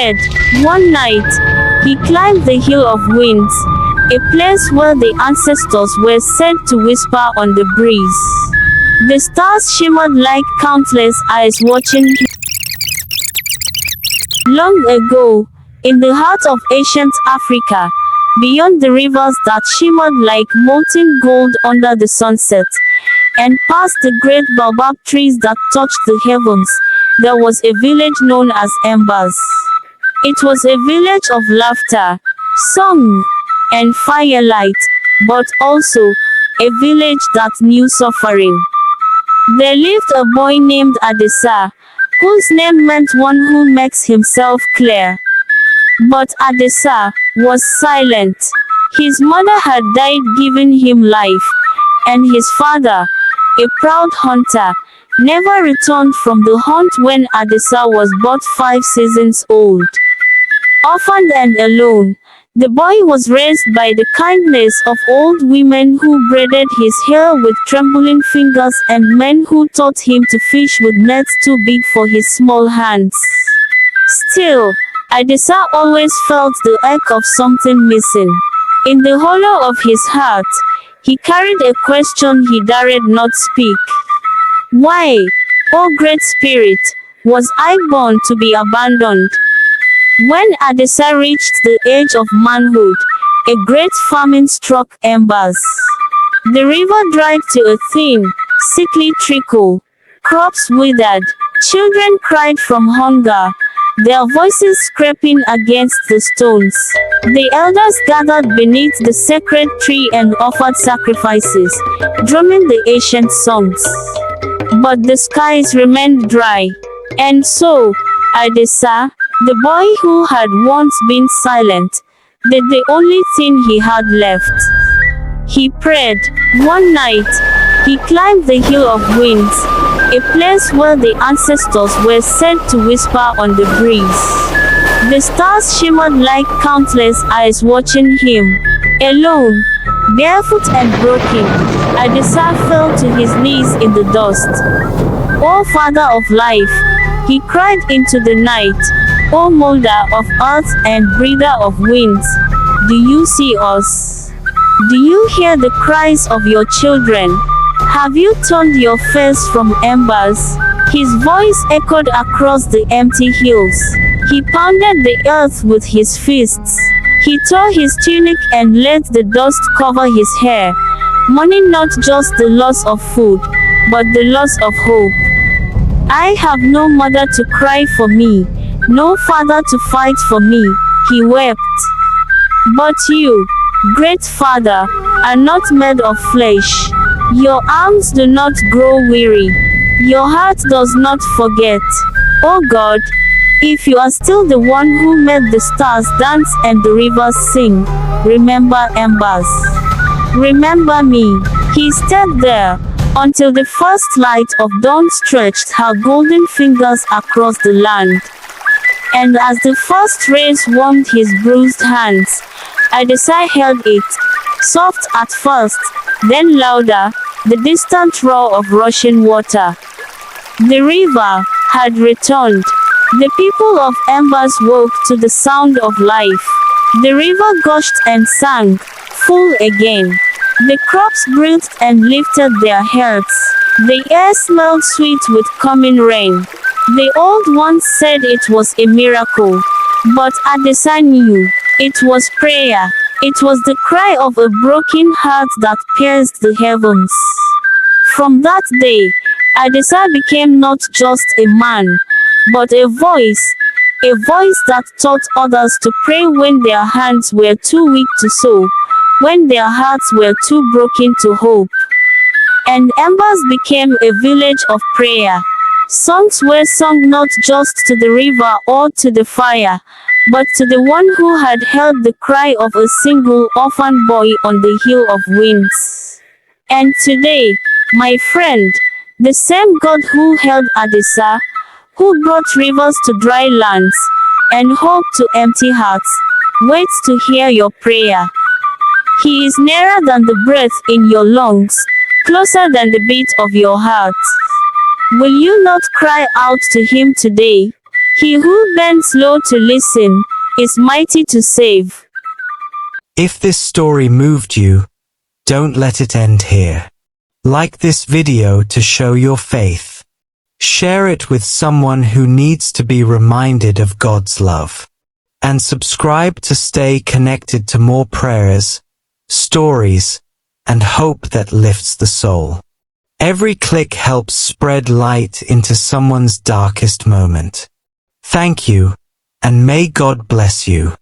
prayed. One night, he climbed the Hill of Winds, a place where the ancestors were said to whisper on the breeze. The stars shimmered like countless eyes watching him. Long ago, in the heart of ancient Africa, beyond the rivers that shimmered like molten gold under the sunset, and past the great baobab trees that touched the heavens, there was a village known as Embers. It was a village of laughter, song, and firelight, but also a village that knew suffering. There lived a boy named Adesa, whose name meant one who makes himself clear. But Adesa was silent. His mother had died giving him life, and his father, a proud hunter, never returned from the hunt when Adesa was but 5 seasons old. Orphaned and alone, the boy was raised by the kindness of old women who braided his hair with trembling fingers and men who taught him to fish with nets too big for his small hands. Still, Adesa always felt the ache of something missing. In the hollow of his heart, he carried a question he dared not speak. Why, O great spirit, was I born to be abandoned? When Adesa reached the age of manhood, a great famine struck Embers. The river dried to a thin, sickly trickle. Crops withered. Children cried from hunger, their voices scraping against the stones. The elders gathered beneath the sacred tree and offered sacrifices, drumming the ancient songs. But the skies remained dry. And so, Adesa, the boy who had once been silent, did the only thing he had left. He prayed. One night, he climbed the Hill of Winds, a place where the ancestors were said to whisper on the breeze. The stars shimmered like countless eyes watching him. Alone, barefoot and broken, Adesa fell to his knees in the dust. O Father of life, he cried into the night, O molder of earth and breather of winds, do you see us? Do you hear the cries of your children? Have you turned your face from Embers? His voice echoed across the empty hills. He pounded the earth with his fists. He tore his tunic and let the dust cover his hair, mourning not just the loss of food, but the loss of hope. I have no mother to cry for me, no father to fight for me, he wept. But you, great Father, are not made of flesh. Your arms do not grow weary. Your heart does not forget. O God, if you are still the one who made the stars dance and the rivers sing, remember Embers. Remember me. He stayed there until the first light of dawn stretched her golden fingers across the land. And as the first rays warmed his bruised hands, Adesa held it, soft at first, then louder, the distant roar of rushing water. The river had returned. The people of Embers woke to the sound of life. The river gushed and sang, full again. The crops breathed and lifted their heads. The air smelled sweet with coming rain. The old ones said it was a miracle. But Adesa knew. It was prayer. It was the cry of a broken heart that pierced the heavens. From that day, Adesa became not just a man, but a voice that taught others to pray when their hands were too weak to sow, when their hearts were too broken to hope. And Embers became a village of prayer. Songs were sung not just to the river or to the fire, but to the one who had heard the cry of a single orphan boy on the Hill of Winds. And today, my friend, the same God who held Adesa, who brought rivers to dry lands, and hope to empty hearts, waits to hear your prayer. He is nearer than the breath in your lungs, closer than the beat of your heart. Will you not cry out to him today? He who bends low to listen is mighty to save. If this story moved you, don't let it end here. Like this video to show your faith. Share it with someone who needs to be reminded of God's love. And subscribe to stay connected to more prayers, stories, and hope that lifts the soul. Every click helps spread light into someone's darkest moment. Thank you, and may God bless you.